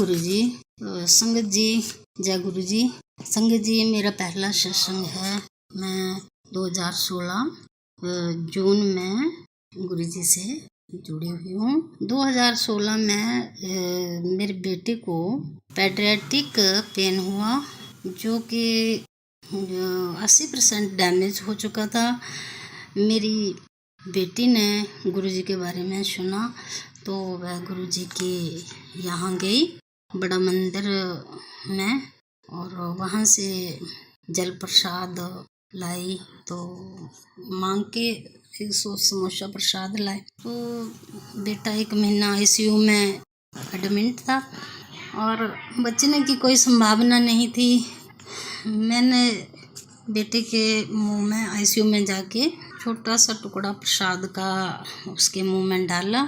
गुरुजी। संगत जी, जय गुरु जी। संगत जी, मेरा पहला सत्संग है। मैं 2016 जून में गुरु जी से जुड़ी हुई हूँ। 2016 में मेरे बेटे को पेडियाट्रिक पेन हुआ, जो कि 80% डैमेज हो चुका था। मेरी बेटी ने गुरुजी के बारे में सुना तो वह गुरुजी के यहाँ गई, बड़ा मंदिर में, और वहाँ से जल प्रसाद लाई। तो मांग के 100 समोसा प्रसाद लाए। तो बेटा 1 महीना ICU में एडमिट था और बचने की कोई संभावना नहीं थी। मैंने बेटे के मुंह में ICU में जाके छोटा सा टुकड़ा प्रसाद का उसके मुंह में डाला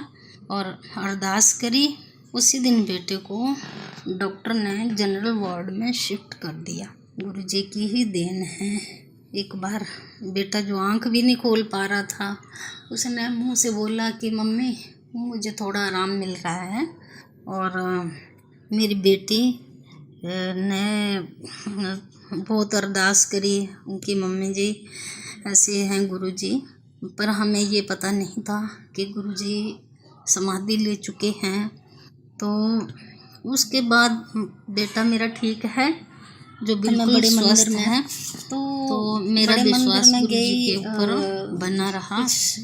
और अरदास करी। उसी दिन बेटे को डॉक्टर ने जनरल वार्ड में शिफ्ट कर दिया। गुरुजी की ही देन है। एक बार बेटा, जो आंख भी नहीं खोल पा रहा था, उसने मुंह से बोला कि मम्मी, मुझे थोड़ा आराम मिल रहा है। और मेरी बेटी ने बहुत अरदास करी उनकी मम्मी जी ऐसे हैं गुरुजी, पर हमें ये पता नहीं था कि गुरुजी समाधि ले चुके हैं। तो उसके बाद बेटा मेरा ठीक है, जो बिल्कुल बड़े मंदिर में है। तो मेरा विश्वास गुरुजी के ऊपर बना रहा।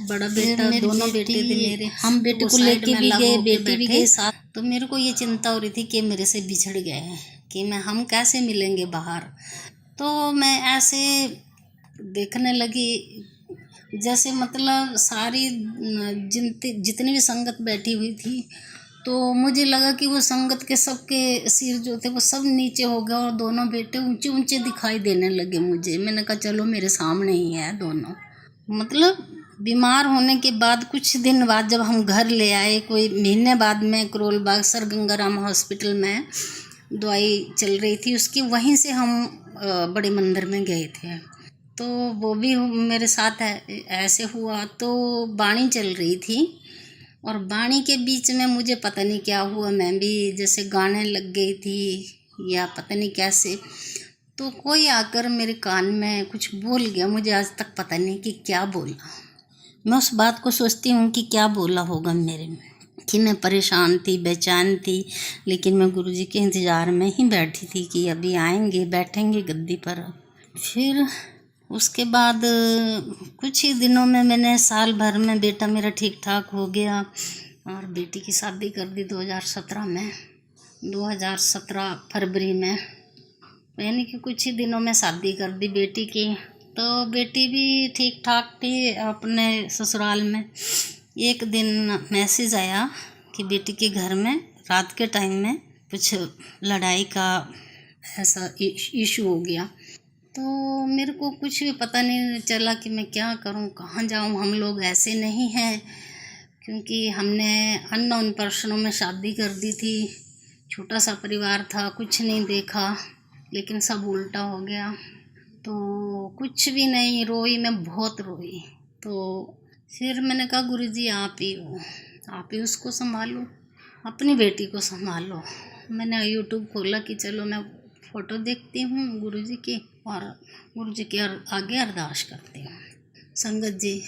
बड़ा बेटा, दोनों बेटे थे मेरे, हम बेटे को लेके भी गए, बेटी भी गई साथ। तो मेरे को ये चिंता हो रही थी कि मेरे से बिछड़ गए हैं, कि हम कैसे मिलेंगे बाहर। तो मैं ऐसे देखने लगी, जैसे मतलब सारी जितनी भी संगत बैठी हुई थी, तो मुझे लगा कि वो संगत के सबके सिर जो थे वो सब नीचे हो गए और दोनों बेटे ऊंचे ऊंचे दिखाई देने लगे मुझे। मैंने कहा चलो मेरे सामने ही है दोनों। मतलब बीमार होने के बाद कुछ दिन बाद जब हम घर ले आए, कोई महीने बाद में करोलबाग सर गंगाराम हॉस्पिटल में दवाई चल रही थी उसकी, वहीं से हम बड़े मंदिर में गए थे। तो वो भी मेरे साथ ऐसे हुआ। तो बाणी चल रही थी और बाणी के बीच में मुझे पता नहीं क्या हुआ, मैं भी जैसे गाने लग गई थी या पता नहीं कैसे। तो कोई आकर मेरे कान में कुछ बोल गया, मुझे आज तक पता नहीं कि क्या बोला। मैं उस बात को सोचती हूँ कि क्या बोला होगा मेरे में, कि मैं परेशान थी, बेचैन थी, लेकिन मैं गुरुजी के इंतज़ार में ही बैठी थी कि अभी आएंगे, बैठेंगे गद्दी पर। फिर उसके बाद कुछ ही दिनों में मैंने, साल भर में बेटा मेरा ठीक ठाक हो गया और बेटी की शादी कर दी 2017 में। 2017 फरवरी में, यानी कि कुछ ही दिनों में शादी कर दी बेटी की। तो बेटी भी ठीक ठाक थी अपने ससुराल में। एक दिन मैसेज आया कि बेटी के घर में रात के टाइम में कुछ लड़ाई का ऐसा इशू हो गया। तो मेरे को कुछ भी पता नहीं चला कि मैं क्या करूं, कहाँ जाऊं। हम लोग ऐसे नहीं हैं, क्योंकि हमने अननोन पर्सनों में शादी कर दी थी। छोटा सा परिवार था, कुछ नहीं देखा, लेकिन सब उल्टा हो गया। तो कुछ भी नहीं, रोई, मैं बहुत रोई। तो फिर मैंने कहा गुरुजी आप ही हो, आप ही उसको संभालो, अपनी बेटी को संभालो। मैंने यूट्यूब खोला कि चलो मैं फ़ोटो देखती हूँ गुरुजी की और गुरुजी के आगे अरदास करती हूँ। संगत जी,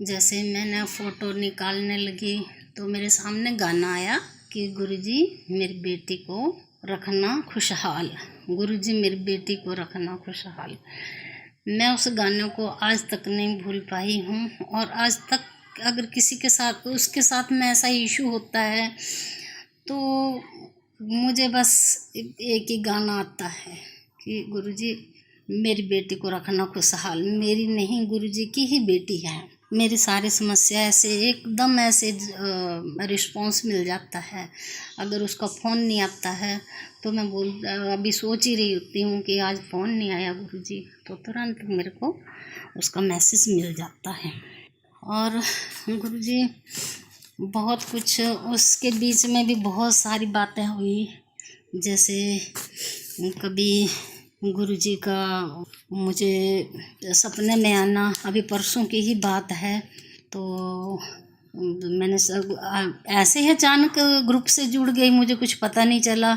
जैसे मैंने फ़ोटो निकालने लगी तो मेरे सामने गाना आया कि गुरुजी मेरी बेटी को रखना खुशहाल, गुरुजी मेरी बेटी को रखना खुशहाल। मैं उस गाने को आज तक नहीं भूल पाई हूँ। और आज तक अगर किसी के साथ, उसके साथ में ऐसा इशू होता है, तो मुझे बस एक ही गाना आता है कि गुरुजी मेरी बेटी को रखना खुशहाल। मेरी नहीं, गुरुजी की ही बेटी है। मेरी सारी समस्या ऐसे एकदम ऐसे रिस्पॉन्स मिल जाता है। अगर उसका फ़ोन नहीं आता है तो मैं अभी सोच ही रही होती हूँ कि आज फ़ोन नहीं आया गुरुजी, तो तुरंत मेरे को उसका मैसेज मिल जाता है। और गुरुजी बहुत कुछ, उसके बीच में भी बहुत सारी बातें हुई। जैसे कभी गुरुजी का मुझे सपने में आना, अभी परसों की ही बात है। तो मैंने सब ऐसे ही अचानक ग्रुप से जुड़ गई, मुझे कुछ पता नहीं चला।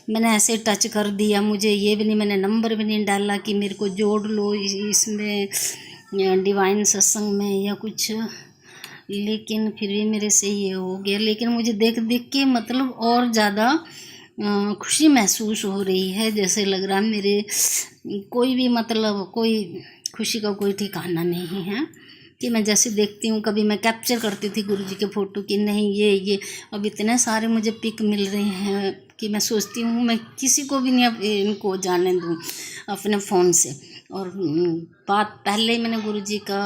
मैंने ऐसे टच कर दिया, मुझे ये भी नहीं, मैंने नंबर भी नहीं डाला कि मेरे को जोड़ लो इसमें डिवाइन सत्संग में या कुछ, लेकिन फिर भी मेरे से ये हो गया। लेकिन मुझे देख देख के मतलब और ज़्यादा खुशी महसूस हो रही है, जैसे लग रहा है मेरे कोई भी मतलब कोई खुशी का कोई ठिकाना नहीं है। कि मैं जैसे देखती हूँ, कभी मैं कैप्चर करती थी गुरुजी के फ़ोटो कि नहीं ये अब इतने सारे मुझे पिक मिल रहे हैं कि मैं सोचती हूँ मैं किसी को भी नहीं अब इनको जाने दूँ अपने फ़ोन से। और बात पहले ही मैंने गुरुजी का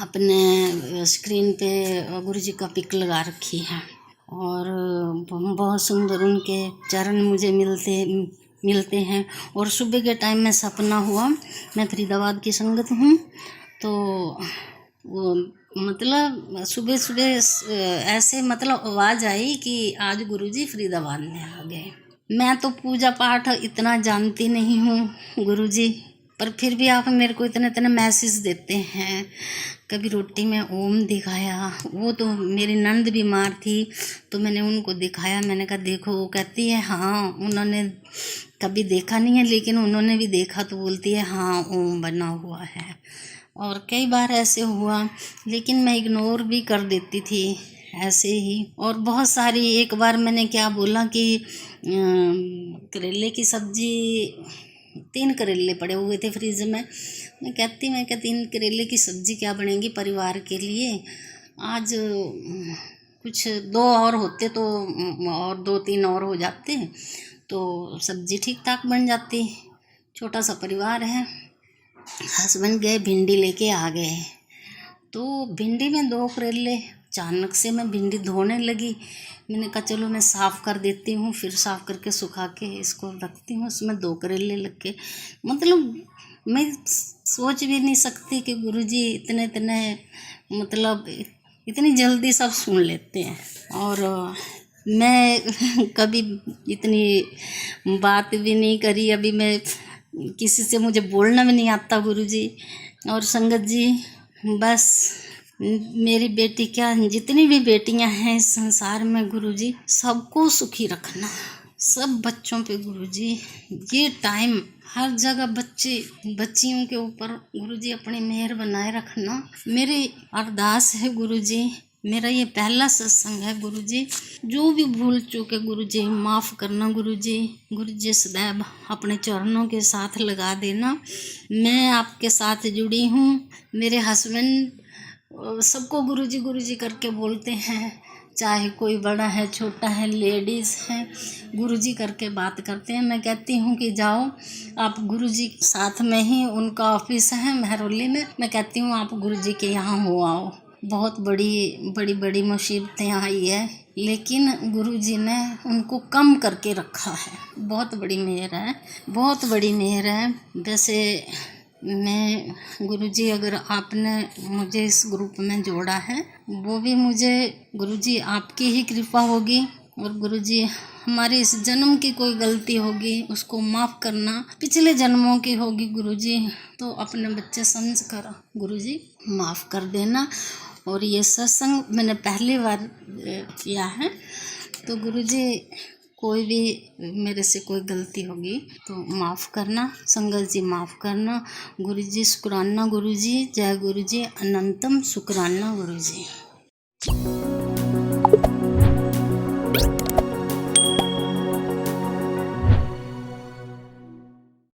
अपने स्क्रीन पे गुरुजी का पिक लगा रखी है, और बहुत सुंदर उनके चरण मुझे मिलते हैं। और सुबह के टाइम में सपना हुआ, मैं फरीदाबाद की संगत हूँ, तो वो मतलब सुबह सुबह ऐसे मतलब आवाज़ आई कि आज गुरुजी फरीदाबाद में आ गए। मैं तो पूजा पाठ इतना जानती नहीं हूँ गुरुजी, पर फिर भी आप मेरे को इतने इतने मैसेज देते हैं। कभी रोटी में ओम दिखाया, वो तो मेरी नंद बीमार थी तो मैंने उनको दिखाया, मैंने कहा देखो। वो कहती है हाँ, उन्होंने कभी देखा नहीं है लेकिन उन्होंने भी देखा, तो बोलती है हाँ ओम बना हुआ है। और कई बार ऐसे हुआ, लेकिन मैं इग्नोर भी कर देती थी ऐसे ही। और बहुत सारी, एक बार मैंने क्या बोला कि करेले की सब्जी, 3 करेले पड़े हुए थे फ्रिज में, मैं क्या 3 करेले की सब्जी क्या बनेगी परिवार के लिए, आज कुछ 2 और होते तो और 2-3 और हो जाते तो सब्जी ठीक ठाक बन जाती। छोटा सा परिवार है। हस्बैंड गए भिंडी लेके आ गए, तो भिंडी में 2 करेले, अचानक से मैं भिंडी धोने लगी। मैंने कहा चलो मैं साफ़ कर देती हूँ, फिर साफ़ करके सुखा के इसको रखती हूँ। उसमें 2 करेले लग के, मतलब मैं सोच भी नहीं सकती कि गुरुजी इतने इतने मतलब इतनी जल्दी सब सुन लेते हैं। और मैं कभी इतनी बात भी नहीं करी, अभी मैं किसी से, मुझे बोलना भी नहीं आता गुरुजी। और संगत जी, बस मेरी बेटी क्या, जितनी भी बेटियां हैं इस संसार में गुरुजी, सबको सुखी रखना, सब बच्चों पे गुरुजी ये टाइम हर जगह बच्चियों के ऊपर गुरुजी अपनी मेहर बनाए रखना, मेरी अरदास है गुरुजी। मेरा ये पहला सत्संग है गुरुजी, जो भी भूल चूक है गुरुजी माफ़ करना गुरुजी। गुरुजी सदैव अपने चरणों के साथ लगा देना। मैं आपके साथ जुड़ी हूँ। मेरे हस्बैंड सबको गुरुजी गुरुजी करके बोलते हैं, चाहे कोई बड़ा है छोटा है लेडीज़ है, गुरुजी करके बात करते हैं। मैं कहती हूँ कि जाओ आप गुरुजी के साथ में ही, उनका ऑफिस है महरौली में, मैं कहती हूँ आप गुरुजी के यहाँ हो आओ। बहुत बड़ी मुसीबतें आई है, लेकिन गुरुजी ने उनको कम करके रखा है। बहुत बड़ी मेहर है, बहुत बड़ी मेहर है। वैसे मैं गुरुजी, अगर आपने मुझे इस ग्रुप में जोड़ा है, वो भी मुझे गुरुजी आपकी ही कृपा होगी। और गुरुजी हमारे इस जन्म की कोई गलती होगी उसको माफ़ करना, पिछले जन्मों की होगी गुरुजी तो अपने बच्चे समझ कर गुरुजी माफ़ कर देना। और ये सत्संग मैंने पहली बार किया है, तो गुरुजी कोई भी मेरे से कोई गलती होगी तो माफ़ करना, संगत जी माफ़ करना। गुरुजी शुक्राना गुरुजी, जय गुरुजी, अनंतम शुक्राना गुरुजी।